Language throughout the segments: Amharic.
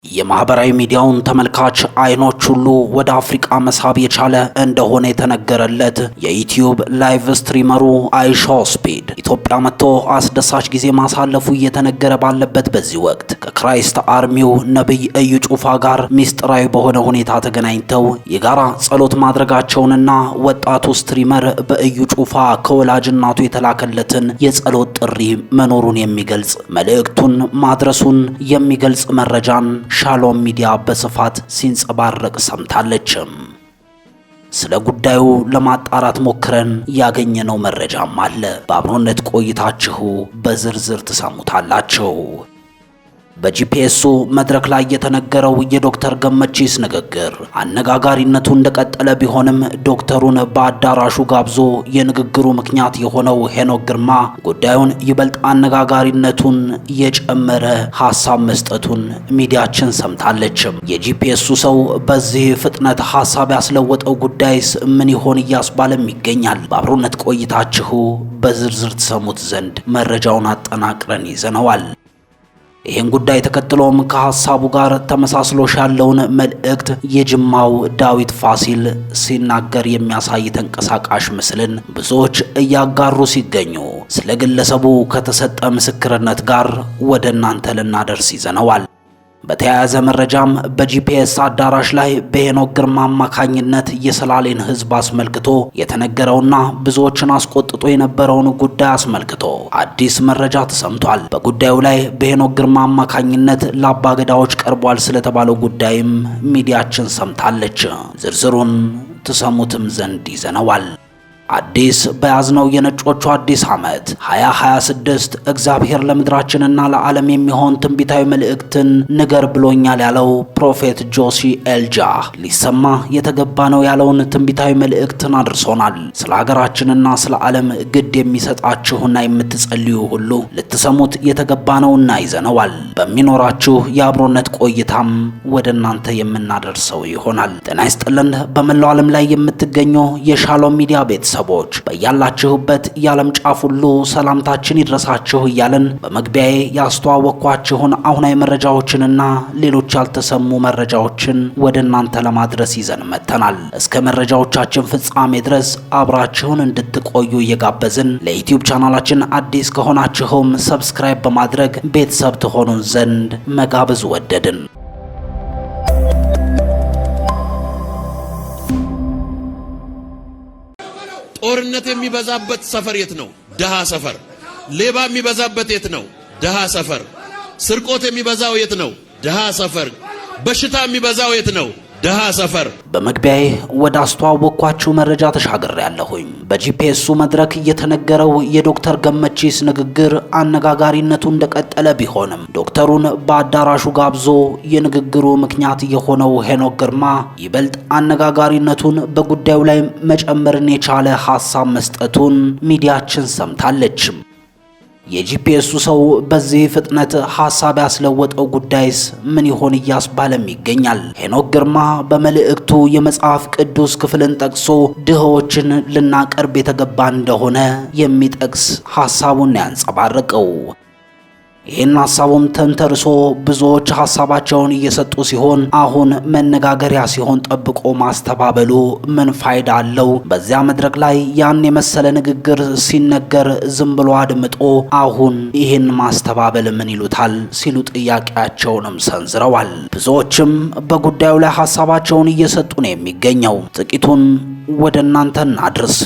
የማህበራዊ ሚዲያውን ተመልካች አይኖች ሁሉ ወደ አፍሪካ መሳብ የቻለ እንደሆነ የተነገረለት የዩቲዩብ ላይቭ ስትሪመሩ አይሻው ስፒድ ኢትዮጵያ መጥቶ አስደሳች ጊዜ ማሳለፉ እየተነገረ ባለበት በዚህ ወቅት ከክራይስት አርሚው ነብይ እዩ ጩፋ ጋር ሚስጥራዊ በሆነ ሁኔታ ተገናኝተው የጋራ ጸሎት ማድረጋቸውንና ወጣቱ ስትሪመር በእዩ ጩፋ ከወላጅ እናቱ የተላከለትን የጸሎት ጥሪ መኖሩን የሚገልጽ መልእክቱን ማድረሱን የሚገልጽ መረጃን ሻሎም ሚዲያ በስፋት ሲንጸባረቅ ሰምታለች። ስለ ጉዳዩ ለማጣራት ሞክረን ያገኘነው መረጃም አለ። በአብሮነት ቆይታችሁ በዝርዝር ትሰሙታላችሁ። በጂፒኤሱ መድረክ ላይ የተነገረው የዶክተር ገመቺስ ንግግር አነጋጋሪነቱ እንደቀጠለ ቢሆንም ዶክተሩን በአዳራሹ ጋብዞ የንግግሩ ምክንያት የሆነው ሄኖክ ግርማ ጉዳዩን ይበልጥ አነጋጋሪነቱን የጨመረ ሐሳብ መስጠቱን ሚዲያችን ሰምታለች። የጂፒኤሱ ሰው በዚህ ፍጥነት ሐሳብ ያስለወጠው ጉዳይስ ምን ይሆን እያስባለም ይገኛል። በአብሮነት ቆይታችሁ በዝርዝር ትሰሙት ዘንድ መረጃውን አጠናቅረን ይዘነዋል። ይህን ጉዳይ ተከትሎም ከሐሳቡ ጋር ተመሳስሎሽ ያለውን መልእክት የጅማው ዳዊት ፋሲል ሲናገር የሚያሳይ ተንቀሳቃሽ ምስልን ብዙዎች እያጋሩ ሲገኙ ስለ ግለሰቡ ከተሰጠ ምስክርነት ጋር ወደ እናንተ ልናደርስ ይዘነዋል። በተያያዘ መረጃም በጂፒኤስ አዳራሽ ላይ በሄኖክ ግርማ አማካኝነት የሰላሌን ሕዝብ አስመልክቶ የተነገረውና ብዙዎችን አስቆጥቶ የነበረውን ጉዳይ አስመልክቶ አዲስ መረጃ ተሰምቷል። በጉዳዩ ላይ በሄኖክ ግርማ አማካኝነት ለአባገዳዎች ቀርቧል ስለተባለው ጉዳይም ሚዲያችን ሰምታለች። ዝርዝሩን ትሰሙትም ዘንድ ይዘነዋል። አዲስ በያዝነው የነጮቹ አዲስ ዓመት 2026 እግዚአብሔር ለምድራችንና ለዓለም የሚሆን ትንቢታዊ መልእክትን ንገር ብሎኛል ያለው ፕሮፌት ጆሲ ኤልጃ ሊሰማ የተገባ ነው ያለውን ትንቢታዊ መልእክትን አድርሶናል። ስለ ሀገራችንና ስለ ዓለም ግድ የሚሰጣችሁና የምትጸልዩ ሁሉ ልትሰሙት የተገባ ነውና ይዘነዋል። በሚኖራችሁ የአብሮነት ቆይታም ወደ እናንተ የምናደርሰው ይሆናል። ጤና ይስጥልን። በመላው ዓለም ላይ የምትገኙ የሻሎም ሚዲያ ቤተሰቦች በያላችሁበት የዓለም ጫፍ ሁሉ ሰላምታችን ይድረሳችሁ እያለን በመግቢያዬ ያስተዋወቅኳችሁን አሁናዊ መረጃዎችንና ሌሎች ያልተሰሙ መረጃዎችን ወደ እናንተ ለማድረስ ይዘን መጥተናል። እስከ መረጃዎቻችን ፍጻሜ ድረስ አብራችሁን እንድትቆዩ እየጋበዝን ለዩቲዩብ ቻናላችን አዲስ ከሆናችሁም ሰብስክራይብ በማድረግ ቤተሰብ ትሆኑን ዘንድ መጋበዝ ወደድን። ጦርነት የሚበዛበት ሰፈር የት ነው? ደሃ ሰፈር። ሌባ የሚበዛበት የት ነው? ደሃ ሰፈር። ስርቆት የሚበዛው የት ነው? ደሃ ሰፈር። በሽታ የሚበዛው የት ነው? ደሃ ሰፈር። በመግቢያዬ ወደ አስተዋወቅኳችሁ መረጃ ተሻግሬያለሁኝ። በጂፒኤሱ መድረክ የተነገረው የዶክተር ገመቺስ ንግግር አነጋጋሪነቱ እንደቀጠለ ቢሆንም ዶክተሩን በአዳራሹ ጋብዞ የንግግሩ ምክንያት የሆነው ሄኖክ ግርማ ይበልጥ አነጋጋሪነቱን በጉዳዩ ላይ መጨመርን የቻለ ሐሳብ መስጠቱን ሚዲያችን ሰምታለች። የጂፒኤሱ ሰው በዚህ ፍጥነት ሐሳብ ያስለወጠው ጉዳይስ ምን ይሆን እያስባለም ይገኛል። ሄኖክ ግርማ በመልእክቱ የመጽሐፍ ቅዱስ ክፍልን ጠቅሶ ድሆችን ልናቀርብ የተገባ እንደሆነ የሚጠቅስ ሐሳቡን ያንጸባረቀው። ይህን ሐሳቡን ተንተርሶ ብዙዎች ሐሳባቸውን እየሰጡ ሲሆን አሁን መነጋገሪያ ሲሆን ጠብቆ ማስተባበሉ ምን ፋይዳ አለው? በዚያ መድረክ ላይ ያን የመሰለ ንግግር ሲነገር ዝም ብሎ አድምጦ አሁን ይህን ማስተባበል ምን ይሉታል ሲሉ ጥያቄያቸውንም ሰንዝረዋል። ብዙዎችም በጉዳዩ ላይ ሐሳባቸውን እየሰጡ ነው የሚገኘው። ጥቂቱን ወደ እናንተ እናድርስ።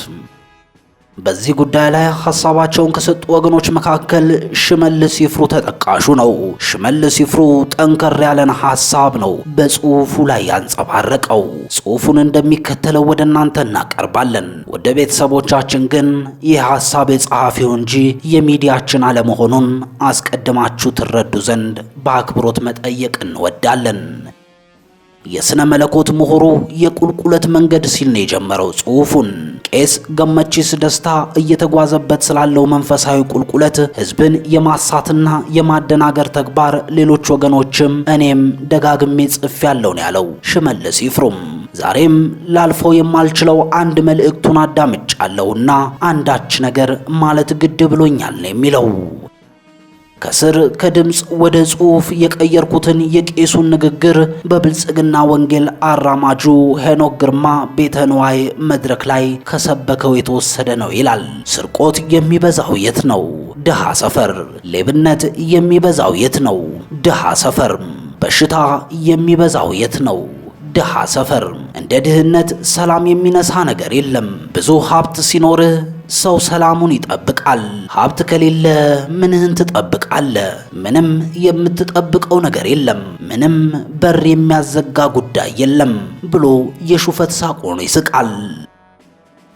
በዚህ ጉዳይ ላይ ሐሳባቸውን ከሰጡ ወገኖች መካከል ሽመልስ ይፍሩ ተጠቃሹ ነው። ሽመልስ ይፍሩ ጠንከር ያለን ሐሳብ ነው በጽሑፉ ላይ ያንጸባረቀው። ጽሑፉን እንደሚከተለው ወደ እናንተ እናቀርባለን። ወደ ቤተሰቦቻችን ግን ይህ ሐሳብ የጸሐፊው እንጂ የሚዲያችን አለመሆኑን አስቀድማችሁ ትረዱ ዘንድ በአክብሮት መጠየቅ እንወዳለን። የሥነ መለኮት ምሁሩ የቁልቁለት መንገድ ሲል ነው የጀመረው ጽሑፉን። ቄስ ገመቺስ ደስታ እየተጓዘበት ስላለው መንፈሳዊ ቁልቁለት ሕዝብን የማሳትና የማደናገር ተግባር ሌሎች ወገኖችም እኔም ደጋግሜ ጽፌያለሁ ነው ያለው ሽመልስ ይፍሩም። ዛሬም ላልፈው የማልችለው አንድ መልእክቱን አዳምጫለሁና አንዳች ነገር ማለት ግድ ብሎኛል ነው የሚለው። ከስር ከድምፅ ወደ ጽሑፍ የቀየርኩትን የቄሱን ንግግር በብልጽግና ወንጌል አራማጁ ሄኖክ ግርማ ቤተ ንዋይ መድረክ ላይ ከሰበከው የተወሰደ ነው ይላል። ስርቆት የሚበዛው የት ነው? ድሃ ሰፈር። ሌብነት የሚበዛው የት ነው? ድሃ ሰፈር። በሽታ የሚበዛው የት ነው? ድሃ ሰፈር። እንደ ድህነት ሰላም የሚነሳ ነገር የለም። ብዙ ሀብት ሲኖርህ ሰው ሰላሙን ይጠብቃል። ሀብት ከሌለ ምንህን ትጠብቃለህ? ምንም የምትጠብቀው ነገር የለም። ምንም በር የሚያዘጋ ጉዳይ የለም ብሎ የሹፈት ሳቁን ይስቃል።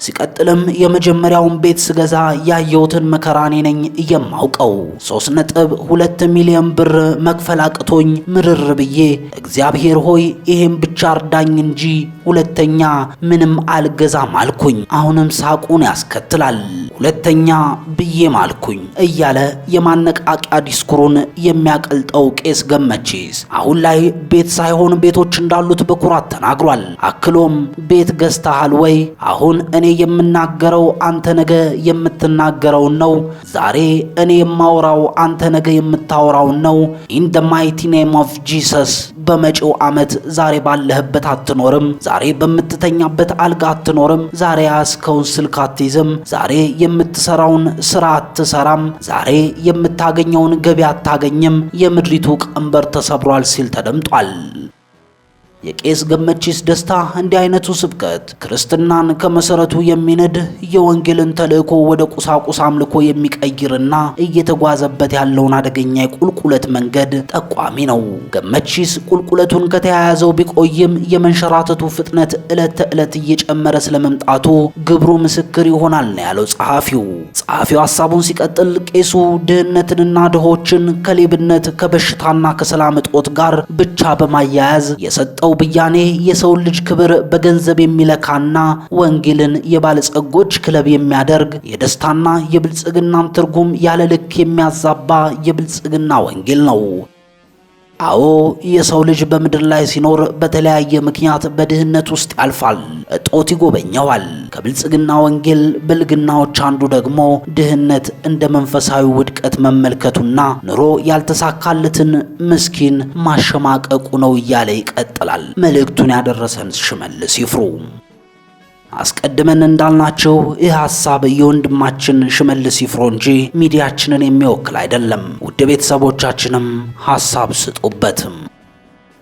ሲቀጥልም የመጀመሪያውን ቤት ስገዛ ያየሁትን መከራ እኔ ነኝ የማውቀው። 3.2 ሚሊዮን ብር መክፈል አቅቶኝ ምርር ብዬ እግዚአብሔር ሆይ ይሄን ብቻ እርዳኝ እንጂ ሁለተኛ ምንም አልገዛም አልኩኝ። አሁንም ሳቁን ያስከትላል። ሁለተኛ ብዬ ማልኩኝ እያለ የማነቃቂያ ዲስኩሩን የሚያቀልጠው ቄስ ገመቺስ አሁን ላይ ቤት ሳይሆን ቤቶች እንዳሉት በኩራት ተናግሯል። አክሎም ቤት ገዝተሃል ወይ? አሁን እኔ የምናገረው አንተ ነገ የምትናገረውን ነው። ዛሬ እኔ የማወራው አንተ ነገ የምታወራውን ነው። ኢን ዘ ማይቲ ኔም ኦፍ ጂሰስ በመጪው ዓመት ዛሬ ባለህበት አትኖርም። ዛሬ በምትተኛበት አልጋ አትኖርም። ዛሬ ያስከውን ስልክ አትይዝም። ዛሬ የምትሰራውን ስራ አትሰራም። ዛሬ የምታገኘውን ገቢ አታገኝም። የምድሪቱ ቀንበር ተሰብሯል ሲል ተደምጧል። የቄስ ገመቺስ ደስታ እንዲህ አይነቱ ስብከት ክርስትናን ከመሰረቱ የሚነድ የወንጌልን ተልእኮ ወደ ቁሳቁስ አምልኮ የሚቀይርና እየተጓዘበት ያለውን አደገኛ የቁልቁለት መንገድ ጠቋሚ ነው። ገመቺስ ቁልቁለቱን ከተያያዘው ቢቆይም የመንሸራተቱ ፍጥነት ዕለት ተዕለት እየጨመረ ስለመምጣቱ ግብሩ ምስክር ይሆናል ነው ያለው ጸሐፊው። ጸሐፊው ሐሳቡን ሲቀጥል ቄሱ ድህነትንና ድሆችን ከሌብነት ከበሽታና ከሰላም እጦት ጋር ብቻ በማያያዝ የሰጠው ብያኔ የሰው ልጅ ክብር በገንዘብ የሚለካና ወንጌልን የባለጸጎች ክለብ የሚያደርግ የደስታና የብልጽግናን ትርጉም ያለ ልክ የሚያዛባ የብልጽግና ወንጌል ነው። አዎ የሰው ልጅ በምድር ላይ ሲኖር በተለያየ ምክንያት በድህነት ውስጥ ያልፋል፣ እጦት ይጎበኘዋል። ከብልጽግና ወንጌል ብልግናዎች አንዱ ደግሞ ድህነት እንደ መንፈሳዊ ውድቀት መመልከቱና ኑሮ ያልተሳካለትን ምስኪን ማሸማቀቁ ነው እያለ ይቀጥላል። መልእክቱን ያደረሰን ሽመልስ ይፍሩ። አስቀድመን እንዳልናቸው ይህ ሐሳብ የወንድማችን ሽመልስ ይፍሩ እንጂ ሚዲያችንን የሚወክል አይደለም። ውድ ቤተሰቦቻችንም ሐሳብ ስጡበትም።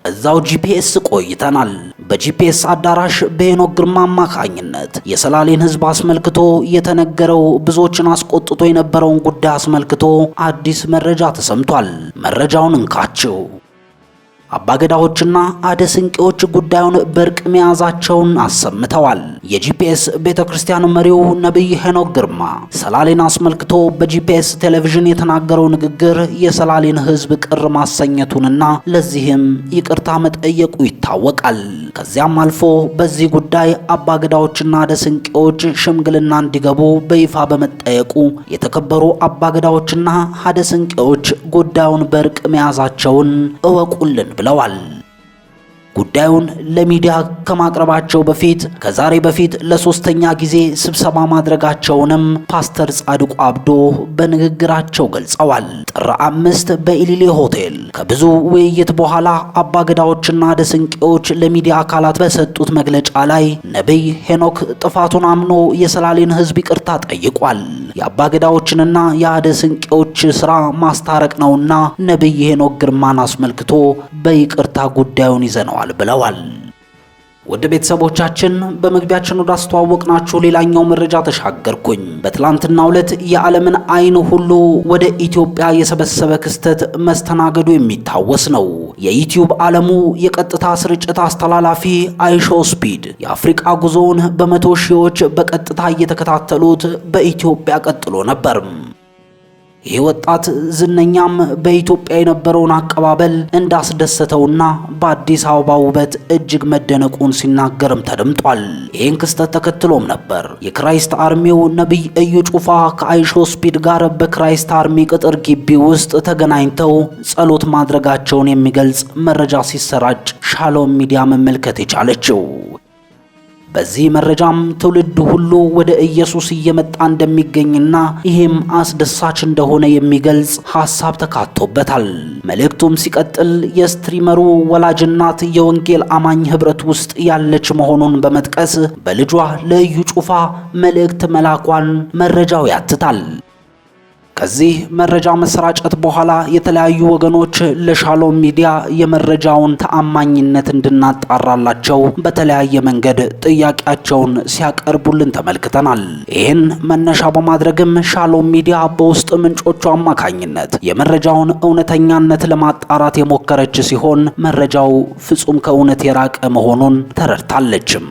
እዛው ጂፒኤስ ቆይተናል። በጂፒኤስ አዳራሽ በሄኖክ ግርማ አማካኝነት የሰላሌን ሕዝብ አስመልክቶ የተነገረው ብዙዎችን አስቆጥቶ የነበረውን ጉዳይ አስመልክቶ አዲስ መረጃ ተሰምቷል። መረጃውን እንካችሁ። አባገዳዎችና አደስንቄዎች ጉዳዩን በርቅ መያዛቸውን አሰምተዋል። የጂፒኤስ ቤተክርስቲያን መሪው ነብይ ሄኖክ ግርማ ሰላሌን አስመልክቶ በጂፒኤስ ቴሌቪዥን የተናገረው ንግግር የሰላሌን ሕዝብ ቅር ማሰኘቱንና ለዚህም ይቅርታ መጠየቁ ይታወቃል። ከዚያም አልፎ በዚህ ጉዳይ አባገዳዎችና አደስንቄዎች ሽምግልና እንዲገቡ በይፋ በመጠየቁ የተከበሩ አባገዳዎችና አደስንቄዎች ጉዳዩን በርቅ መያዛቸውን እወቁልን ብለዋል። ጉዳዩን ለሚዲያ ከማቅረባቸው በፊት ከዛሬ በፊት ለሶስተኛ ጊዜ ስብሰባ ማድረጋቸውንም ፓስተር ጻድቁ አብዶ በንግግራቸው ገልጸዋል። ጥር 5 በኢሊሌ ሆቴል ከብዙ ውይይት በኋላ አባገዳዎችና ደስንቄዎች ለሚዲያ አካላት በሰጡት መግለጫ ላይ ነብይ ሄኖክ ጥፋቱን አምኖ የሰላሌን ሕዝብ ይቅርታ ጠይቋል። የአባገዳዎችንና የአደስንቄዎች ስራ ማስታረቅ ነውና ነብይ ሄኖክ ግርማን አስመልክቶ በይቅርታ ጉዳዩን ይዘነዋል ብለዋል። ወደ ቤተሰቦቻችን በመግቢያችን ወደ አስተዋወቅናችሁ ሌላኛው መረጃ ተሻገርኩኝ። በትላንትናው ዕለት የዓለምን አይን ሁሉ ወደ ኢትዮጵያ የሰበሰበ ክስተት መስተናገዱ የሚታወስ ነው። የዩቲዩብ ዓለሙ የቀጥታ ስርጭት አስተላላፊ አይሾ ስፒድ የአፍሪካ ጉዞውን በመቶ ሺዎች በቀጥታ እየተከታተሉት በኢትዮጵያ ቀጥሎ ነበር። ይህ ወጣት ዝነኛም በኢትዮጵያ የነበረውን አቀባበል እንዳስደሰተውና በአዲስ አበባ ውበት እጅግ መደነቁን ሲናገርም ተደምጧል። ይህን ክስተት ተከትሎም ነበር የክራይስት አርሚው ነብይ እዩ ጩፋ ከአይሾ ስፒድ ጋር በክራይስት አርሚ ቅጥር ግቢ ውስጥ ተገናኝተው ጸሎት ማድረጋቸውን የሚገልጽ መረጃ ሲሰራጭ ሻሎም ሚዲያ መመልከት የቻለችው። በዚህ መረጃም ትውልድ ሁሉ ወደ ኢየሱስ እየመጣ እንደሚገኝና ይህም አስደሳች እንደሆነ የሚገልጽ ሐሳብ ተካቶበታል። መልእክቱም ሲቀጥል የስትሪመሩ ወላጅ እናት የወንጌል አማኝ ህብረት ውስጥ ያለች መሆኑን በመጥቀስ በልጇ ለእዩ ጩፋ መልእክት መላኳን መረጃው ያትታል። ከዚህ መረጃ መሰራጨት በኋላ የተለያዩ ወገኖች ለሻሎም ሚዲያ የመረጃውን ተአማኝነት እንድናጣራላቸው በተለያየ መንገድ ጥያቄያቸውን ሲያቀርቡልን ተመልክተናል። ይህን መነሻ በማድረግም ሻሎም ሚዲያ በውስጥ ምንጮቹ አማካኝነት የመረጃውን እውነተኛነት ለማጣራት የሞከረች ሲሆን መረጃው ፍጹም ከእውነት የራቀ መሆኑን ተረድታለችም።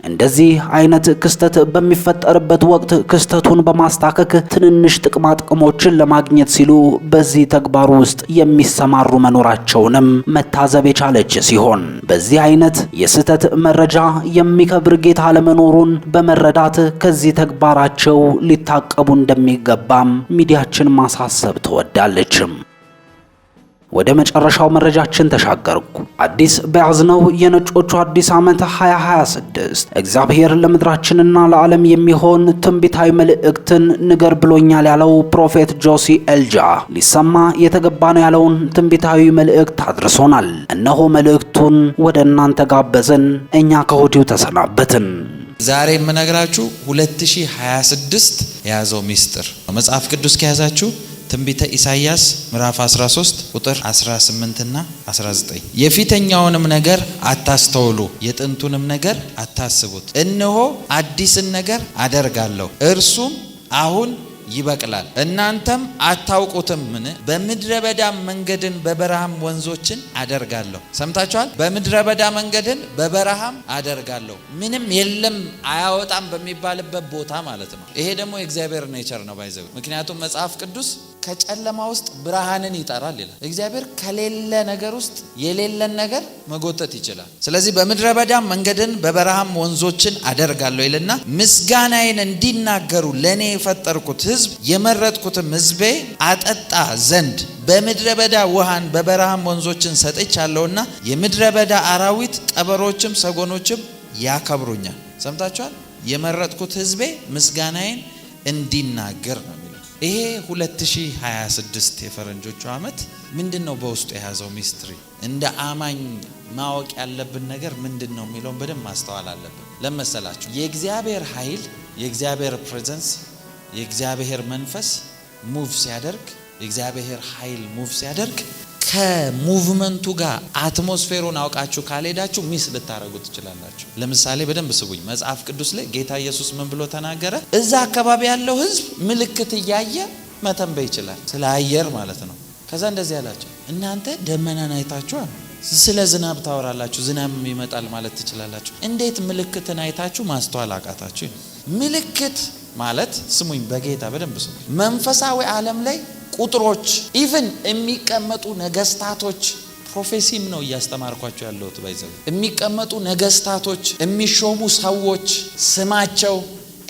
እንደዚህ አይነት ክስተት በሚፈጠርበት ወቅት ክስተቱን በማስታከክ ትንንሽ ጥቅማ ጥቅሞችን ለማግኘት ሲሉ በዚህ ተግባር ውስጥ የሚሰማሩ መኖራቸውንም መታዘብ የቻለች ሲሆን በዚህ አይነት የስህተት መረጃ የሚከብር ጌታ አለመኖሩን በመረዳት ከዚህ ተግባራቸው ሊታቀቡ እንደሚገባም ሚዲያችን ማሳሰብ ትወዳለችም። ወደ መጨረሻው መረጃችን ተሻገርኩ። አዲስ በያዝነው የነጮቹ አዲስ ዓመት 2026 እግዚአብሔር ለምድራችንና ለዓለም የሚሆን ትንቢታዊ መልእክትን ንገር ብሎኛል ያለው ፕሮፌት ጆሲ ኤልጃ ሊሰማ የተገባ ነው ያለውን ትንቢታዊ መልእክት አድርሶናል። እነሆ መልእክቱን ወደ እናንተ ጋበዝን፣ እኛ ከወዲሁ ተሰናበትን። ዛሬ የምነግራችሁ 2026 የያዘው ሚስጥር መጽሐፍ ቅዱስ ከያዛችሁ ትንቢተ ኢሳይያስ ምዕራፍ 13 ቁጥር 18 እና 19 የፊተኛውንም ነገር አታስተውሉ፣ የጥንቱንም ነገር አታስቡት። እነሆ አዲስን ነገር አደርጋለሁ፣ እርሱም አሁን ይበቅላል፣ እናንተም አታውቁትም። ምን በምድረ በዳ መንገድን በበረሃም ወንዞችን አደርጋለሁ። ሰምታችኋል? በምድረ በዳ መንገድን በበረሃም አደርጋለሁ። ምንም የለም አያወጣም በሚባልበት ቦታ ማለት ነው። ይሄ ደግሞ የእግዚአብሔር ኔቸር ነው ባይዘው። ምክንያቱም መጽሐፍ ቅዱስ ከጨለማ ውስጥ ብርሃንን ይጠራል ይላል። እግዚአብሔር ከሌለ ነገር ውስጥ የሌለን ነገር መጎተት ይችላል። ስለዚህ በምድረ በዳ መንገድን በበረሃም ወንዞችን አደርጋለሁ ይልና ምስጋናዬን እንዲናገሩ ለኔ የፈጠርኩት ሕዝብ የመረጥኩትም ሕዝቤ አጠጣ ዘንድ በምድረ በዳ ውሃን በበረሃም ወንዞችን ሰጥቻለሁና የምድረ በዳ አራዊት ቀበሮችም ሰጎኖችም ያከብሩኛል። ሰምታችኋል? የመረጥኩት ሕዝቤ ምስጋናዬን እንዲናገር ነው። ይሄ 2026 የፈረንጆቹ ዓመት ምንድነው በውስጡ የያዘው ሚስትሪ? እንደ አማኝ ማወቅ ያለብን ነገር ምንድነው የሚለውን በደንብ ማስተዋል አለብን። ለመሰላችሁ የእግዚአብሔር ኃይል፣ የእግዚአብሔር ፕሬዘንስ፣ የእግዚአብሔር መንፈስ ሙቭ ሲያደርግ፣ የእግዚአብሔር ኃይል ሙቭ ሲያደርግ ከሙቭመንቱ ጋር አትሞስፌሩን አውቃችሁ ካልሄዳችሁ ሚስ ልታረጉ ትችላላችሁ። ለምሳሌ በደንብ ስቡኝ። መጽሐፍ ቅዱስ ላይ ጌታ ኢየሱስ ምን ብሎ ተናገረ? እዛ አካባቢ ያለው ሕዝብ ምልክት እያየ መተንበይ ይችላል፣ ስለ አየር ማለት ነው። ከዛ እንደዚህ ያላቸው እናንተ ደመናን አይታችኋል፣ ስለ ዝናብ ታወራላችሁ፣ ዝናብ ይመጣል ማለት ትችላላችሁ። እንዴት ምልክትን አይታችሁ ማስተዋል አቃታችሁ? ምልክት ማለት ስሙኝ፣ በጌታ በደንብ ስሙኝ። መንፈሳዊ ዓለም ላይ ቁጥሮች ኢቭን የሚቀመጡ ነገስታቶች ፕሮፌሲም ነው እያስተማርኳቸው ያለሁት ባይዘው የሚቀመጡ ነገስታቶች የሚሾሙ ሰዎች ስማቸው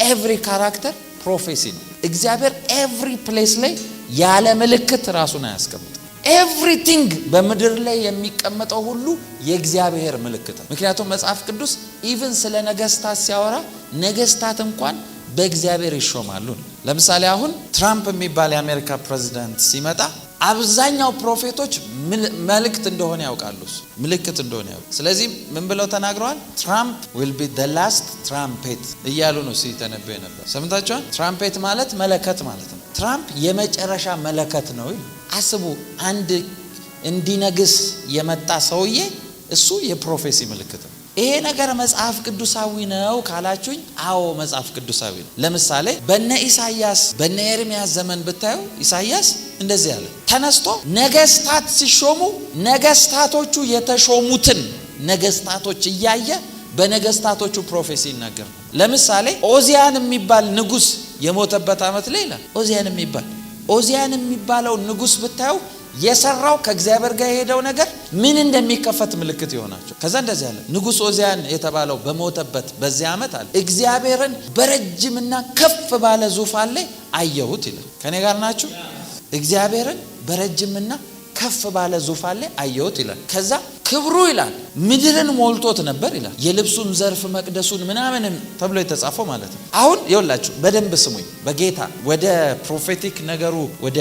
ኤቭሪ ካራክተር ፕሮፌሲ ነው። እግዚአብሔር ኤቭሪ ፕሌስ ላይ ያለ ምልክት ራሱን አያስቀምጥ። ኤቭሪቲንግ በምድር ላይ የሚቀመጠው ሁሉ የእግዚአብሔር ምልክት ነው። ምክንያቱም መጽሐፍ ቅዱስ ኢቭን ስለ ነገስታት ሲያወራ ነገስታት እንኳን በእግዚአብሔር ይሾማሉ። ለምሳሌ አሁን ትራምፕ የሚባል የአሜሪካ ፕሬዝዳንት ሲመጣ አብዛኛው ፕሮፌቶች መልእክት እንደሆነ ያውቃሉ፣ ምልክት እንደሆነ ያውቃሉ። ስለዚህ ምን ብለው ተናግረዋል? ትራምፕ will be the last trumpet እያሉ ነው ሲተነበዩ ነበር። ሰምታችኋል? ትራምፔት ማለት መለከት ማለት ነው። ትራምፕ የመጨረሻ መለከት ነው። አስቡ፣ አንድ እንዲነግስ የመጣ ሰውዬ እሱ የፕሮፌሲ ምልክት ነው። ይሄ ነገር መጽሐፍ ቅዱሳዊ ነው ካላችሁኝ፣ አዎ መጽሐፍ ቅዱሳዊ ነው። ለምሳሌ በነ ኢሳይያስ በነ ኤርሚያስ ዘመን ብታዩ ኢሳይያስ እንደዚህ ያለ ተነስቶ ነገስታት ሲሾሙ ነገስታቶቹ የተሾሙትን ነገስታቶች እያየ በነገስታቶቹ ፕሮፌሲ ይናገር። ለምሳሌ ኦዚያን የሚባል ንጉስ የሞተበት ዓመት ላይ ይላል። ኦዚያን የሚባለው ንጉስ ብታዩ የሰራው ከእግዚአብሔር ጋር የሄደው ነገር ምን እንደሚከፈት ምልክት ይሆናቸው። ከዛ እንደዚህ ያለ ንጉስ ኦዚያን የተባለው በሞተበት በዚህ ዓመት አለ እግዚአብሔርን በረጅምና ከፍ ባለ ዙፋን ላይ አየሁት ይላል። ከኔ ጋር ናችሁ? እግዚአብሔርን በረጅምና ከፍ ባለ ዙፋን ላይ አየሁት ይላል። ከዛ ክብሩ ይላል ምድርን ሞልቶት ነበር ይላል። የልብሱን ዘርፍ መቅደሱን ምናምንም ተብሎ የተጻፈው ማለት ነው። አሁን ይኸውላችሁ በደንብ ስሙኝ። በጌታ ወደ ፕሮፌቲክ ነገሩ ወደ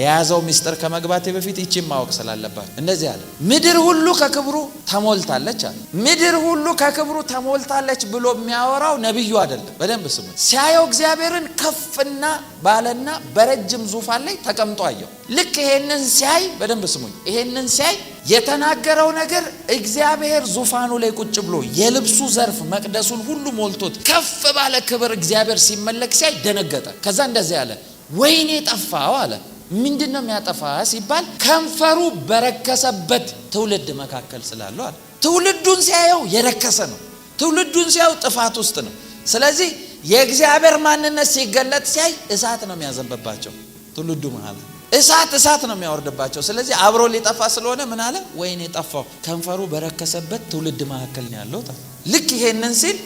የያዘው ሚስጥር ከመግባቴ በፊት ይቺን ማወቅ ስላለባት እንደዚህ አለ። ምድር ሁሉ ከክብሩ ተሞልታለች አለ። ምድር ሁሉ ከክብሩ ተሞልታለች ብሎ የሚያወራው ነብዩ አይደለም። በደንብ ስሙኝ። ሲያየው እግዚአብሔርን ከፍና ባለና በረጅም ዙፋን ላይ ተቀምጦ አየው። ልክ ይሄንን ሲያይ በደንብ ስሙኝ። ይሄንን ሲያይ የተናገረው ነገር እግዚአብሔር ዙፋኑ ላይ ቁጭ ብሎ የልብሱ ዘርፍ መቅደሱን ሁሉ ሞልቶት ከፍ ባለ ክብር እግዚአብሔር ሲመለክ ሲያይ ደነገጠ። ከዛ እንደዚህ አለ፣ ወይኔ ጠፋው አለ። ምንድነው የሚያጠፋ ሲባል ከንፈሩ በረከሰበት ትውልድ መካከል ስላለው አለ። ትውልዱን ሲያየው የረከሰ ነው። ትውልዱን ሲያየው ጥፋት ውስጥ ነው። ስለዚህ የእግዚአብሔር ማንነት ሲገለጥ ሲያይ እሳት ነው የሚያዘንብባቸው ትውልዱ ማለት እሳት ነው የሚያወርድባቸው። ስለዚህ አብሮ ሊጠፋ ስለሆነ ምን አለ? ወይኔ ጠፋው ከንፈሩ በረከሰበት ትውልድ መካከል ነው ያለው። ልክ ይሄንን ሲል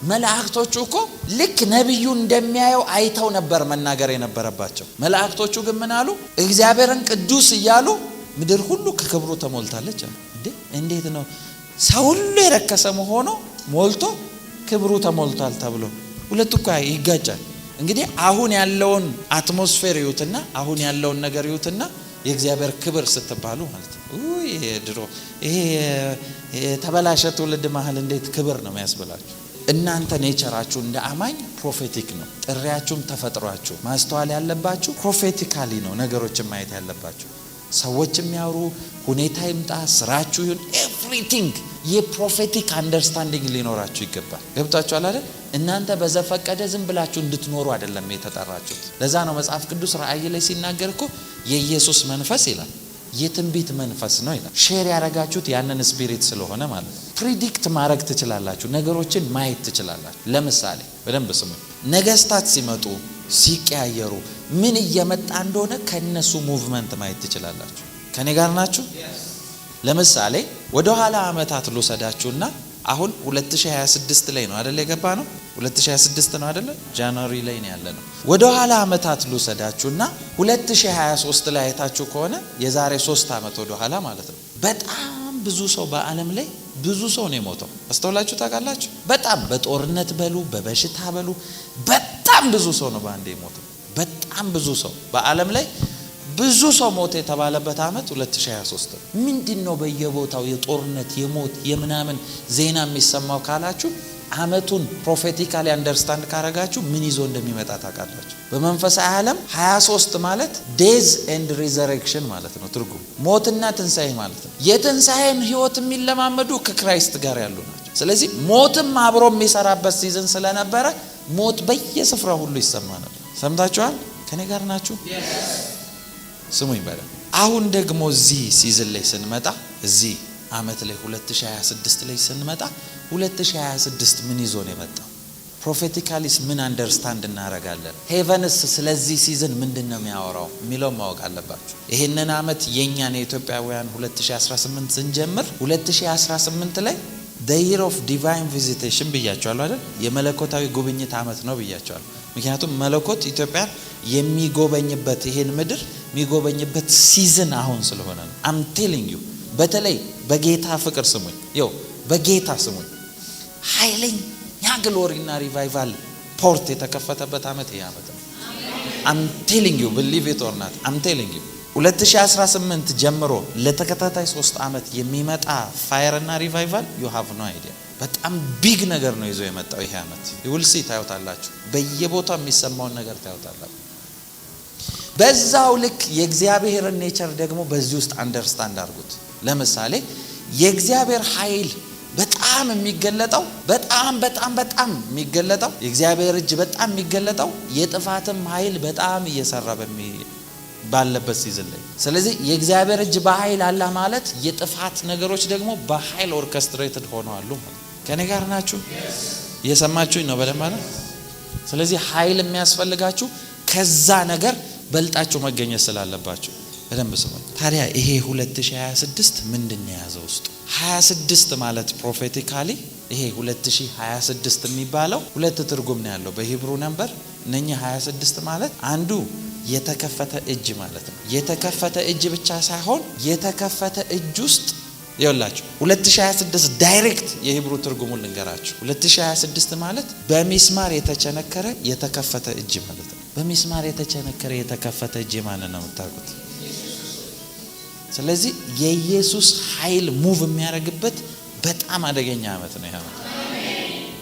መላእክቶቹ እኮ ልክ ነብዩ እንደሚያየው አይተው ነበር መናገር የነበረባቸው። መላእክቶቹ ግን ምን አሉ? እግዚአብሔርን ቅዱስ እያሉ ምድር ሁሉ ከክብሩ ተሞልታለች አሉ። እንዴት ነው ሰው ሁሉ የረከሰ ሆኖ ሞልቶ ክብሩ ተሞልቷል ተብሎ? ሁለቱ እኮ ይጋጫል። እንግዲህ አሁን ያለውን አትሞስፌር ይዩትና አሁን ያለውን ነገር ይዩትና የእግዚአብሔር ክብር ስትባሉ ማለት ነው። ድሮ ይሄ የተበላሸ ትውልድ መሃል እንዴት ክብር ነው የሚያስበላችሁ? እናንተ ኔቸራችሁ እንደ አማኝ ፕሮፌቲክ ነው። ጥሪያችሁም ተፈጥሯችሁ ማስተዋል ያለባችሁ ፕሮፌቲካሊ ነው ነገሮችን ማየት ያለባችሁ። ሰዎች የሚያወሩ ሁኔታ ይምጣ ስራችሁ ይሁን ኤቭሪቲንግ የፕሮፌቲክ አንደርስታንዲንግ ሊኖራችሁ ይገባል። ገብታችኋል አይደል? እናንተ በዘፈቀደ ዝም ብላችሁ እንድትኖሩ አይደለም የተጠራችሁት። ለዛ ነው መጽሐፍ ቅዱስ ራእይ ላይ ሲናገር እኮ የኢየሱስ መንፈስ ይላል የትንቢት መንፈስ ነው ይላል። ሼር ያረጋችሁት ያንን ስፒሪት ስለሆነ ማለት ነው። ፕሪዲክት ማድረግ ትችላላችሁ፣ ነገሮችን ማየት ትችላላችሁ። ለምሳሌ በደንብ ስሙ። ነገስታት ሲመጡ ሲቀያየሩ ምን እየመጣ እንደሆነ ከነሱ ሙቭመንት ማየት ትችላላችሁ። ከኔ ጋር ናችሁ? ለምሳሌ ወደ ኋላ አመታት ልውሰዳችሁና አሁን 2026 ላይ ነው አይደል የገባ ነው? 2026 ነው አይደል? ጃንዋሪ ላይ ነው ያለ ነው። ወደ ኋላ አመታት ልውሰዳችሁና 2023 ላይ አይታችሁ ከሆነ የዛሬ 3 አመት ወደ ኋላ ማለት ነው በጣም ብዙ ሰው በአለም ላይ ብዙ ሰው ነው የሞተው። አስተውላችሁ ታውቃላችሁ? በጣም በጦርነት በሉ በበሽታ በሉ በጣም ብዙ ሰው ነው በአንዴ የሞተው። በጣም ብዙ ሰው በአለም ላይ ብዙ ሰው ሞተ የተባለበት አመት 2023 ነው። ምንድነው በየቦታው የጦርነት የሞት የምናምን ዜና የሚሰማው ካላችሁ አመቱን ፕሮፌቲካሊ አንደርስታንድ ካረጋችሁ ምን ይዞ እንደሚመጣ ታውቃላችሁ። በመንፈሳዊ ዓለም 23 ማለት ዴዝ ኤንድ ሪዘሬክሽን ማለት ነው። ትርጉም ሞትና ትንሳኤ ማለት ነው። የትንሳኤን ህይወት የሚለማመዱ ከክራይስት ጋር ያሉ ናቸው። ስለዚህ ሞትም አብሮ የሚሰራበት ሲዝን ስለነበረ ሞት በየስፍራው ሁሉ ይሰማ ነበር። ሰምታችኋል? ከኔ ጋር ናችሁ? ስሙኝ በደንብ። አሁን ደግሞ እዚህ ሲዝን ላይ ስንመጣ እዚህ አመት ላይ 2026 ላይ ስንመጣ 2026 ምን ይዞ ነው የመጣው? ፕሮፌቲካሊስ ምን አንደርስታንድ እናረጋለን? ሄቨንስ ስለዚህ ሲዝን ምንድነው የሚያወራው የሚለው ማወቅ አለባችሁ። ይሄንን አመት የኛን የኢትዮጵያውያን 2018 ስንጀምር 2018 ላይ the year of divine visitation ብያቸዋለሁ አይደል? የመለኮታዊ ጉብኝት አመት ነው ብያቸዋለሁ። ምክንያቱም መለኮት ኢትዮጵያን የሚጎበኝበት ይሄን ምድር የሚጎበኝበት ሲዝን አሁን ስለሆነ ነው። I'm telling you በተለይ በጌታ ፍቅር ስሙኝ፣ በጌታ ስሙኝ። ኃይለኛ ግሎሪና ሪቫይቫል ፖርት የተከፈተበት አመት ይሄ አመት ነው። I'm telling you believe it or not I'm telling you 2018 ጀምሮ ለተከታታይ 3 አመት የሚመጣ ፋየር እና ሪቫይቫል you have no idea። በጣም ቢግ ነገር ነው ይዞ የመጣው ይሄ አመት። ይውልሲ ታዩታላችሁ፣ በየቦታው የሚሰማውን ነገር ታዩታላችሁ። በዛው ልክ የእግዚአብሔር ኔቸር ደግሞ በዚህ ውስጥ አንደርስታንድ አድርጉት። ለምሳሌ የእግዚአብሔር ኃይል በጣም የሚገለጠው በጣም የሚገለጠው የእግዚአብሔር እጅ በጣም የሚገለጠው የጥፋትም ኃይል በጣም እየሰራ ባለበት ሲዝን ላይ። ስለዚህ የእግዚአብሔር እጅ በኃይል አለ ማለት የጥፋት ነገሮች ደግሞ በኃይል ኦርኬስትሬትድ ሆነዋል ማለት። ከኔ ጋር ናችሁ? እየሰማችሁኝ ነው በደንብ ማለት። ስለዚህ ኃይል የሚያስፈልጋችሁ ከዛ ነገር በልጣችሁ መገኘት ስላለባችሁ በደንብ ስሙኝ። ታዲያ ይሄ 2026 ምንድነው የያዘው ውስጡ? 26 ማለት ፕሮፌቲካሊ ይሄ 2026 የሚባለው ሁለት ትርጉም ነው ያለው በሂብሩ ነምበር። እነኛ 26 ማለት አንዱ የተከፈተ እጅ ማለት ነው። የተከፈተ እጅ ብቻ ሳይሆን የተከፈተ እጅ ውስጥ ይኸውላችሁ 2026 ዳይሬክት የሂብሩ ትርጉሙን ልንገራችሁ። 2026 ማለት በሚስማር የተቸነከረ የተከፈተ እጅ ማለት ነው። በሚስማር የተቸነከረ የተከፈተ እጅ ማለት ነው የምታውቁት። ስለዚህ የኢየሱስ ኃይል ሙቭ የሚያደርግበት በጣም አደገኛ ዓመት ነው ይሄ ዓመት።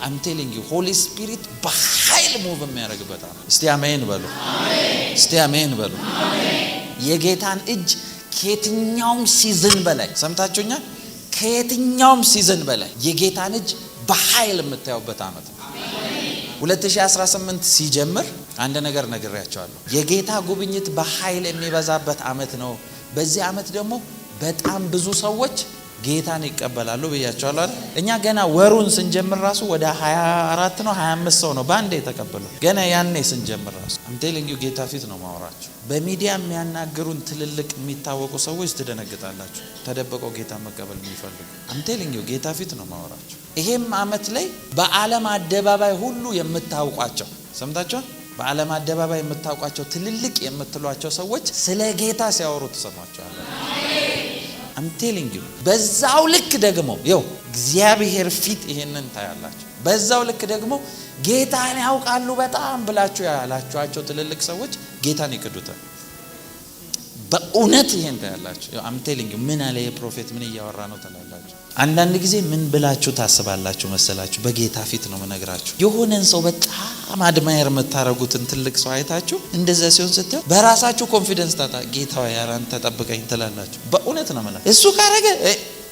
I'm telling you Holy Spirit በኃይል ሙቭ የሚያደርግበት ዓመት። እስቲ አሜን በሉ። እስቲ አሜን በሉ። የጌታን እጅ ከየትኛውም ሲዝን በላይ ሰምታችሁኛል? ከየትኛውም ሲዝን በላይ የጌታን እጅ በኃይል የምታዩበት ዓመት ነው። 2018 ሲጀምር አንድ ነገር ነግሬያቸዋለሁ። የጌታ ጉብኝት በኃይል የሚበዛበት ዓመት ነው። በዚህ ዓመት ደግሞ በጣም ብዙ ሰዎች ጌታን ይቀበላሉ ብያቸዋለሁ አይደል? እኛ ገና ወሩን ስንጀምር ራሱ ወደ 24 ነው 25 ሰው ነው ባንዴ የተቀበለው። ገና ያኔ ስንጀምር ራሱ I'm telling you ጌታ ፊት ነው ማወራችሁ። በሚዲያ የሚያናገሩን ትልልቅ የሚታወቁ ሰዎች ትደነግጣላችሁ። ተደብቀው ጌታ መቀበል የሚፈልጉ I'm telling you ጌታ ፊት ነው ማወራችሁ። ይሄም ዓመት ላይ በዓለም አደባባይ ሁሉ የምታውቋቸው ሰምታችኋል? በዓለም አደባባይ የምታውቋቸው ትልልቅ የምትሏቸው ሰዎች ስለ ጌታ ሲያወሩ ተሰማቸዋል። I'm telling you በዛው ልክ ደግሞ እግዚአብሔር ፊት ይሄንን ታያላችሁ። በዛው ልክ ደግሞ ጌታን ያውቃሉ በጣም ብላችሁ ያላችኋቸው ትልልቅ ሰዎች ጌታን ይክዱታል። በእውነት ይሄን ታያላችሁ። I'm telling you ምን አለ የፕሮፌት ምን እያወራ ነው ተላላችሁ። አንዳንድ ጊዜ ምን ብላችሁ ታስባላችሁ መሰላችሁ? በጌታ ፊት ነው መነግራችሁ። የሆነን ሰው በጣም አድማየር የምታረጉትን ትልቅ ሰው አይታችሁ እንደዛ ሲሆን ስትዩ በራሳችሁ ኮንፊደንስ ታታ ጌታው ያራን ተጠብቀኝ ትላላችሁ። በእውነት ነው ማለት እሱ ካረገ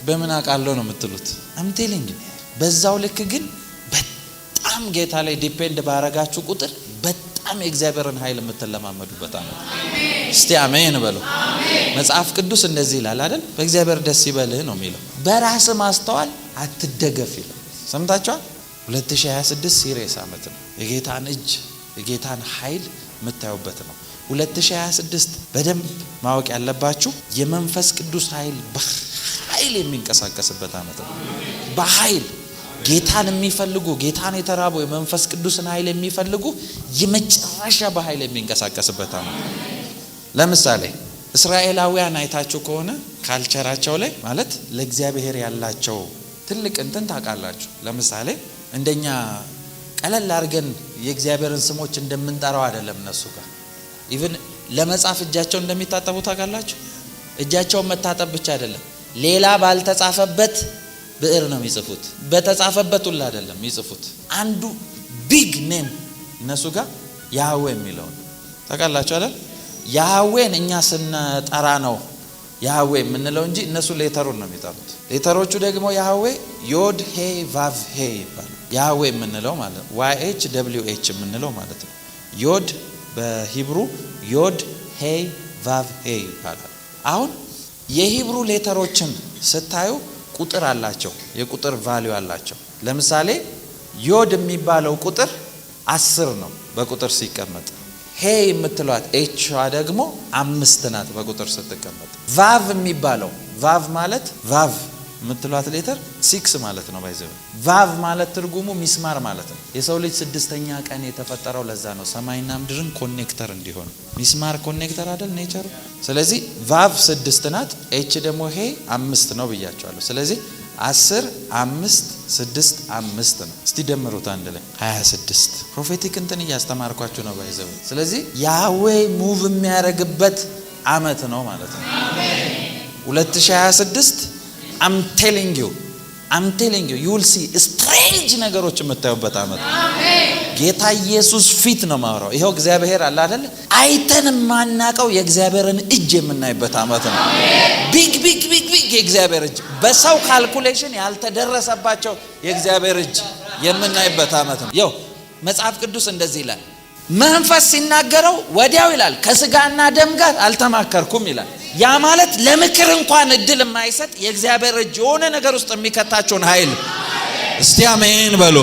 በምን አቃለው ነው የምትሉት። I'm telling you በዛው ልክ ግን በጣም ጌታ ላይ ዲፔንድ ባረጋችሁ ቁጥር በጣም የእግዚአብሔርን ኃይል የምትለማመዱበት ዓመት። እስቲ አሜን በሉ። መጽሐፍ ቅዱስ እንደዚህ ይላል አይደል? በእግዚአብሔር ደስ ይበልህ ነው የሚለው። በራስ ማስተዋል አትደገፍ ይላል። ሰምታችኋል? 2026 ሲሪየስ ዓመት ነው። የጌታን እጅ የጌታን ኃይል የምታዩበት ነው። 2026 በደንብ ማወቅ ያለባችሁ የመንፈስ ቅዱስ ኃይል በኃይል የሚንቀሳቀስበት ዓመት ነው። በኃይል ጌታን የሚፈልጉ ጌታን የተራቡ የመንፈስ ቅዱስን ኃይል የሚፈልጉ የመጨረሻ በኃይል የሚንቀሳቀስበት ዓመት ነው። ለምሳሌ እስራኤላውያን አይታችሁ ከሆነ ካልቸራቸው ላይ ማለት ለእግዚአብሔር ያላቸው ትልቅ እንትን ታውቃላችሁ። ለምሳሌ እንደኛ ቀለል አድርገን የእግዚአብሔርን ስሞች እንደምንጠራው አይደለም። እነሱ ጋር ኢቭን ለመጻፍ እጃቸው እንደሚታጠቡ ታውቃላችሁ። እጃቸውን መታጠብ ብቻ አይደለም ሌላ ባልተጻፈበት ብዕር ነው የሚጽፉት። በተጻፈበት ሁሉ አይደለም የሚጽፉት። አንዱ ቢግ ኔም እነሱ ጋር ያህዌ የሚለው ታውቃላችሁ አይደል? ያህዌን እኛ ስንጠራ ነው ያህዌ የምንለው እንጂ እነሱ ሌተሩን ነው የሚጠሩት። ሌተሮቹ ደግሞ ያህዌ ዮድ ሄ ቫቭ ሄ ይባላል። ያህዌ የምንለው ማለት YHWH የምንለው ማለት ነው። ዮድ በሂብሩ ዮድ ሄ ቫቭ ሄ ይባላል። አሁን የሂብሩ ሌተሮችን ስታዩ ቁጥር አላቸው። የቁጥር ቫልዩ አላቸው። ለምሳሌ ዮድ የሚባለው ቁጥር 10 ነው በቁጥር ሲቀመጥ። ሄ የምትሏት ኤች ደግሞ 5 ናት በቁጥር ስትቀመጥ። ቫቭ የሚባለው ቫቭ ማለት ቫቭ የምትሏት ሌተር 6 ማለት ነው። ባይዘው ቫቭ ማለት ትርጉሙ ሚስማር ማለት ነው። የሰው ልጅ 6ኛ ቀን የተፈጠረው ለዛ ነው። ሰማይና ምድርን ኮኔክተር እንዲሆን ሚስማር ኮኔክተር አይደል ኔቸሩ። ስለዚህ ቫቭ 6 ናት። ኤች ደግሞ ሄ 5 ነው ብያቸዋለሁ። ስለዚህ 10 5 6 5 ነው። እስቲ ደምሩት አንድ ላይ 26። ፕሮፌቲክ እንትን እያስተማርኳችሁ ነው ባይዘው። ስለዚህ ያህዌ ሙቭ የሚያደርግበት ዓመት ነው ማለት ነው። 2026 I'm telling you you will see strange ነገሮች የምታዩበት ዓመት ነው። ጌታ ኢየሱስ ፊት ነው ማወራው። ይሄው እግዚአብሔር አለ አይደል? አይተን ማናቀው የእግዚአብሔርን እጅ የምናይበት ዓመት ነው። ቢግ የእግዚአብሔር እጅ በሰው ካልኩሌሽን ያልተደረሰባቸው የእግዚአብሔር እጅ የምናይበት ዓመት ነው። ይኸው መጽሐፍ ቅዱስ እንደዚህ ይላል። መንፈስ ሲናገረው ወዲያው ይላል ከስጋና ደም ጋር አልተማከርኩም ይላል። ያ ማለት ለምክር እንኳን እድል የማይሰጥ የእግዚአብሔር እጅ የሆነ ነገር ውስጥ የሚከታቸውን ኃይል እስቲ አሜን በሉ።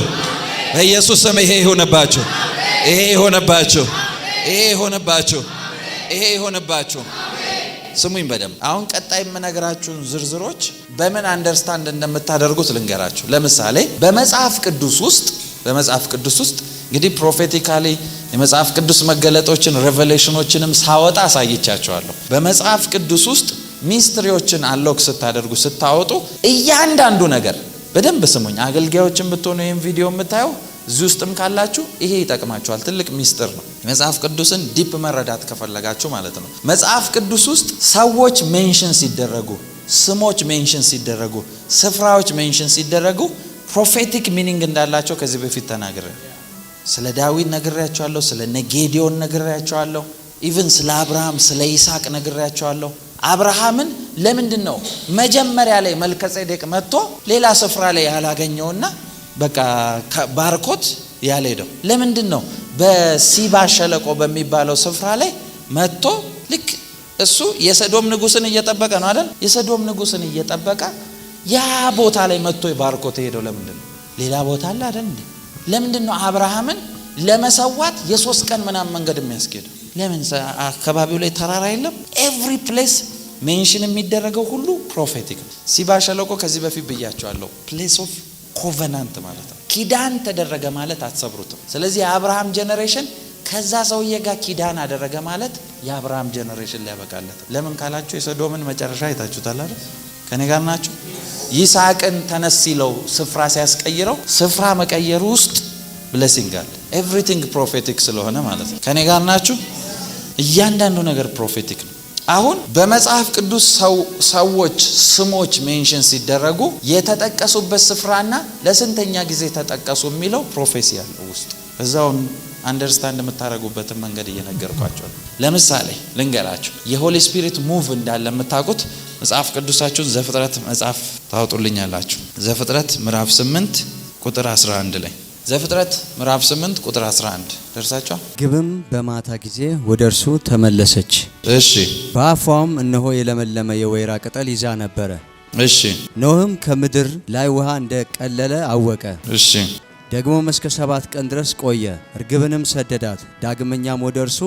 በኢየሱስ ስም ይሄ ይሆነባችሁ፣ ይሄ ይሆነባችሁ፣ ይሄ ይሆነባችሁ፣ ይሄ ይሆነባችሁ። ስሙኝ በደም። አሁን ቀጣይ የምነግራችሁን ዝርዝሮች በምን አንደርስታንድ እንደምታደርጉት ልንገራችሁ። ለምሳሌ በመጽሐፍ ቅዱስ ውስጥ እንግዲህ ፕሮፌቲካሊ የመጽሐፍ ቅዱስ መገለጦችን ሬቨሌሽኖችንም ሳወጣ አሳይቻቸዋለሁ። በመጽሐፍ ቅዱስ ውስጥ ሚስትሪዎችን አሎክ ስታደርጉ ስታወጡ እያንዳንዱ ነገር በደንብ ስሙኝ። አገልጋዮችን ብትሆኑ ይሄን ቪዲዮ የምታዩ እዚህ ውስጥም ካላችሁ ይሄ ይጠቅማችኋል። ትልቅ ሚስጥር ነው። መጽሐፍ ቅዱስን ዲፕ መረዳት ከፈለጋችሁ ማለት ነው። መጽሐፍ ቅዱስ ውስጥ ሰዎች ሜንሽን ሲደረጉ፣ ስሞች ሜንሽን ሲደረጉ፣ ስፍራዎች ሜንሽን ሲደረጉ ፕሮፌቲክ ሚኒንግ እንዳላቸው ከዚህ በፊት ተናግሬ ስለ ዳዊት ነግሬያቸዋለሁ፣ ስለ ጌዲዮን ነግሬያቸዋለሁ፣ ኢቭን ስለ አብርሃም ስለ ይስሐቅ ነግሬያቸዋለሁ። አብርሃምን ለምንድን ነው መጀመሪያ ላይ መልከጼዴቅ መጥቶ ሌላ ስፍራ ላይ ያላገኘውና በቃ ባርኮት ያልሄደው? ለምንድን ነው በሲባ ሸለቆ በሚባለው ስፍራ ላይ መጥቶ ልክ እሱ የሰዶም ንጉስን እየጠበቀ ነው አይደል? የሰዶም ንጉስን እየጠበቀ ያ ቦታ ላይ መጥቶ ባርኮት ሄደው? ለምንድን ነው? ሌላ ቦታ አለ አይደል? ለምንድን ነው አብርሃምን ለመሰዋት የ3 ቀን ምናምን መንገድ የሚያስኬደው? ለምን? አካባቢው ላይ ተራራ የለም? ኤቭሪ ፕሌስ ሜንሽን የሚደረገው ሁሉ ፕሮፌቲክ። ሲባ ሸለቆ ከዚህ በፊት ብያቸዋለሁ፣ ፕሌስ ኦፍ ኮቨናንት ማለት ነው። ኪዳን ተደረገ ማለት አትሰብሩትም። ስለዚህ የአብርሃም ጄኔሬሽን ከዛ ሰውዬ ጋር ኪዳን አደረገ ማለት የአብርሃም ጄኔሬሽን ሊያበቃለት። ለምን ካላችሁ የሰዶምን መጨረሻ አይታችሁታል አይደል? ከኔ ጋር ናችሁ? ይስሐቅን ተነስ ሲለው ስፍራ ሲያስቀይረው ስፍራ መቀየሩ ውስጥ ብሌሲንግ አለ። ኤቭሪቲንግ ፕሮፌቲክ ስለሆነ ማለት ነው። ከኔ ጋር ናችሁ? እያንዳንዱ ነገር ፕሮፌቲክ ነው። አሁን በመጽሐፍ ቅዱስ ሰዎች ስሞች ሜንሽን ሲደረጉ የተጠቀሱበት ስፍራና ለስንተኛ ጊዜ ተጠቀሱ የሚለው ፕሮፌሲ ያለው ውስጥ እዛውን አንደርስታንድ የምታደርጉበትን መንገድ እየነገርኳቸው ነው። ለምሳሌ ልንገራችሁ፣ የሆሊ ስፒሪት ሙቭ እንዳለ የምታውቁት መጽሐፍ ቅዱሳችሁን ዘፍጥረት መጽሐፍ ታወጡልኛላችሁ። ዘፍጥረት ምዕራፍ 8 ቁጥር 11 ላይ ዘፍጥረት ምዕራፍ 8 ቁጥር 11 ደርሳችኋል? ግብም በማታ ጊዜ ወደ እርሱ ተመለሰች። እሺ። በአፏም እነሆ የለመለመ የወይራ ቅጠል ይዛ ነበረ። እሺ። ኖህም ከምድር ላይ ውሃ እንደቀለለ አወቀ። እሺ። ደግሞም እስከ 7 ቀን ድረስ ቆየ። እርግብንም ሰደዳት፣ ዳግመኛም ወደ እርሱ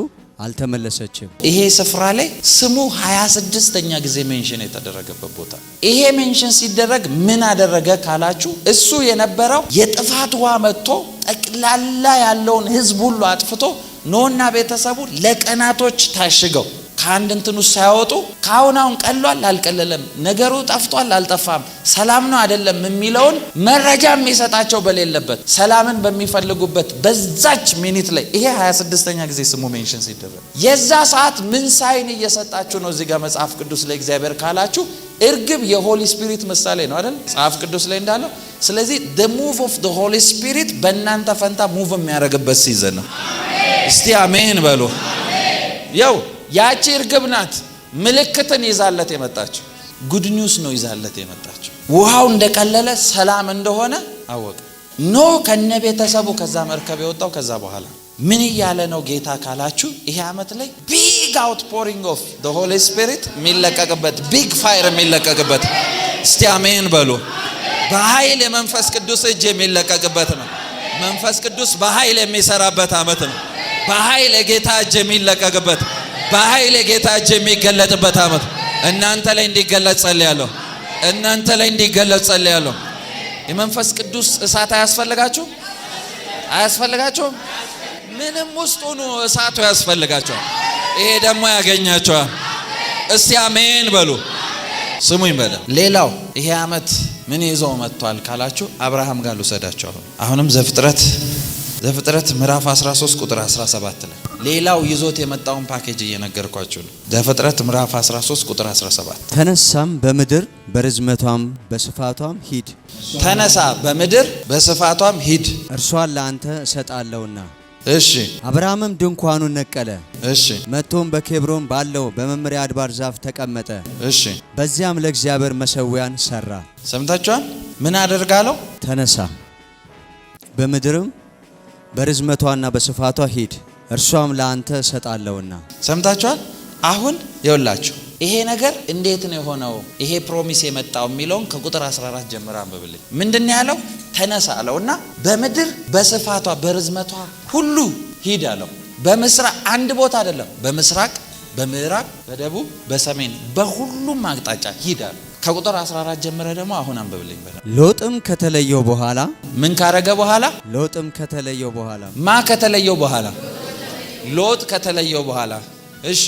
አልተመለሰችም። ይሄ ስፍራ ላይ ስሙ 26ኛ ጊዜ ሜንሽን የተደረገበት ቦታ። ይሄ ሜንሽን ሲደረግ ምን አደረገ ካላችሁ እሱ የነበረው የጥፋት ውሃ መጥቶ ጠቅላላ ያለውን ሕዝብ ሁሉ አጥፍቶ ኖህና ቤተሰቡ ለቀናቶች ታሽገው ከአንድ እንትኑ ሳይወጡ ካሁን ቀሏል አልቀለለም፣ ነገሩ ጠፍቷል አልጠፋም፣ ሰላም ነው አይደለም የሚለውን መረጃ የሚሰጣቸው በሌለበት ሰላምን በሚፈልጉበት በዛች ሚኒት ላይ ይሄ 26ኛ ጊዜ ስሙ ሜንሽን ሲደረግ የዛ ሰዓት ምን ሳይን እየሰጣችሁ ነው? እዚህ ጋር መጽሐፍ ቅዱስ ላይ እግዚአብሔር ካላችሁ እርግብ የሆሊ ስፒሪት ምሳሌ ነው አይደል? መጽሐፍ ቅዱስ ላይ እንዳለው። ስለዚህ the move of the holy spirit በእናንተ ፈንታ ሙቭ የሚያደርግበት ሲዘን ነው። እስቲ አሜን በሉ። ያው ያቺ እርግብ ናት ምልክትን ይዛለት የመጣችው። ጉድ ኒውስ ነው ይዛለት የመጣችው። ውሃው እንደቀለለ ሰላም እንደሆነ አወቀ። ኖህ ከነ ቤተሰቡ ከዛ መርከብ የወጣው ከዛ በኋላ ምን እያለ ነው ጌታ ካላችሁ ይሄ ዓመት ላይ ቢግ አውትፖሪንግ ኦፍ the holy spirit የሚለቀቅበት ቢግ ፋየር የሚለቀቅበት። እስቲ አሜን በሉ። በኃይል የመንፈስ ቅዱስ እጅ የሚለቀቅበት ነው። መንፈስ ቅዱስ በኃይል የሚሰራበት ዓመት ነው። በኃይል የጌታ እጅ የሚለቀቅበት፣ በኃይል የጌታ እጅ የሚገለጥበት ዓመት። እናንተ ላይ እንዲገለጥ ጸልያለሁ። እናንተ ላይ እንዲገለጥ ጸልያለሁ። የመንፈስ ቅዱስ እሳት አያስፈልጋችሁ? አያስፈልጋችሁም? ምንም ውስጥ ሆኖ እሳቱ ያስፈልጋችኋል። ይሄ ደግሞ ያገኛችኋል። እስቲ አሜን በሉ። ስሙኝ በለ። ሌላው ይሄ ዓመት ምን ይዞ መጥቷል ካላችሁ አብርሃም ጋር ልውሰዳችሁ። አሁንም ዘፍጥረት ምዕራፍ 13 ቁጥር 17 ላይ ሌላው ይዞት የመጣውን ፓኬጅ እየነገርኳችሁ ነው። ዘፍጥረት ምዕራፍ 13 ቁጥር 17 ተነሳም በምድር በርዝመቷም በስፋቷም ሂድ። ተነሳ በምድር በስፋቷም ሂድ፣ እርሷን ለአንተ እሰጣለሁና። እሺ። አብርሃምም ድንኳኑን ነቀለ። እሺ። መጥቶም በኬብሮን ባለው በመምሪያ አድባር ዛፍ ተቀመጠ። እሺ። በዚያም ለእግዚአብሔር መሰዊያን ሰራ። ሰምታችኋል? ምን አደርጋለሁ? ተነሳ በምድርም በርዝመቷና በስፋቷ ሂድ፣ እርሷም ለአንተ እሰጣለሁና። ሰምታችኋል? አሁን ይኸውላችሁ ይሄ ነገር እንዴት ነው የሆነው? ይሄ ፕሮሚስ የመጣው የሚለውን ከቁጥር 14 ጀምራ አንብብልኝ። ምንድነው ያለው? ተነሳ አለውና በምድር በስፋቷ በርዝመቷ ሁሉ ሂድ አለው። በምስራቅ አንድ ቦታ አይደለም፣ በምስራቅ በምዕራብ በደቡብ በሰሜን በሁሉም አቅጣጫ ሂድ አለው። ከቁጥር 14 ጀምረ ደግሞ አሁን አንብብልኝ። ሎጥም ከተለየው በኋላ ምን ካረገ በኋላ? ሎጥም ከተለየው በኋላ ማ ከተለየው በኋላ? ሎጥ ከተለየው በኋላ። እሺ።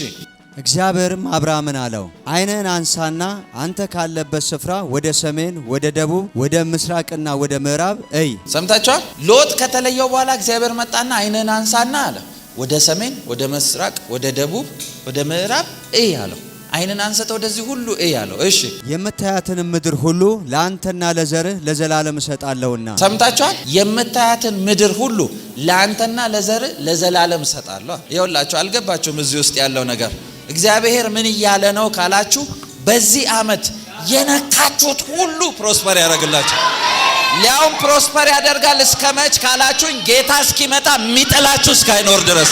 እግዚአብሔርም አብርሃምን አለው ዓይንህን አንሳና አንተ ካለበት ስፍራ ወደ ሰሜን፣ ወደ ደቡብ፣ ወደ ምስራቅና ወደ ምዕራብ እይ። ሰምታችኋል? ሎጥ ከተለየው በኋላ እግዚአብሔር መጣና ዓይንህን አንሳና አለ ወደ ሰሜን፣ ወደ ምስራቅ፣ ወደ ደቡብ፣ ወደ ምዕራብ እይ አለው። ዓይንን አንስተ ወደዚህ ሁሉ እይ አለው። እሺ የምታያትን ምድር ሁሉ ለአንተና ለዘርህ ለዘላለም እሰጣለሁና። ሰምታችኋል? የምታያትን ምድር ሁሉ ለአንተና ለዘርህ ለዘላለም እሰጣለሁ። ይኸውላችሁ አልገባችሁም? እዚህ ውስጥ ያለው ነገር እግዚአብሔር ምን እያለ ነው ካላችሁ፣ በዚህ ዓመት የነካችሁት ሁሉ ፕሮስፐር ያደርግላችሁ። ሊያውም ፕሮስፐር ያደርጋል እስከ መች ካላችሁኝ፣ ጌታ እስኪመጣ የሚጥላችሁ እስካይኖር ድረስ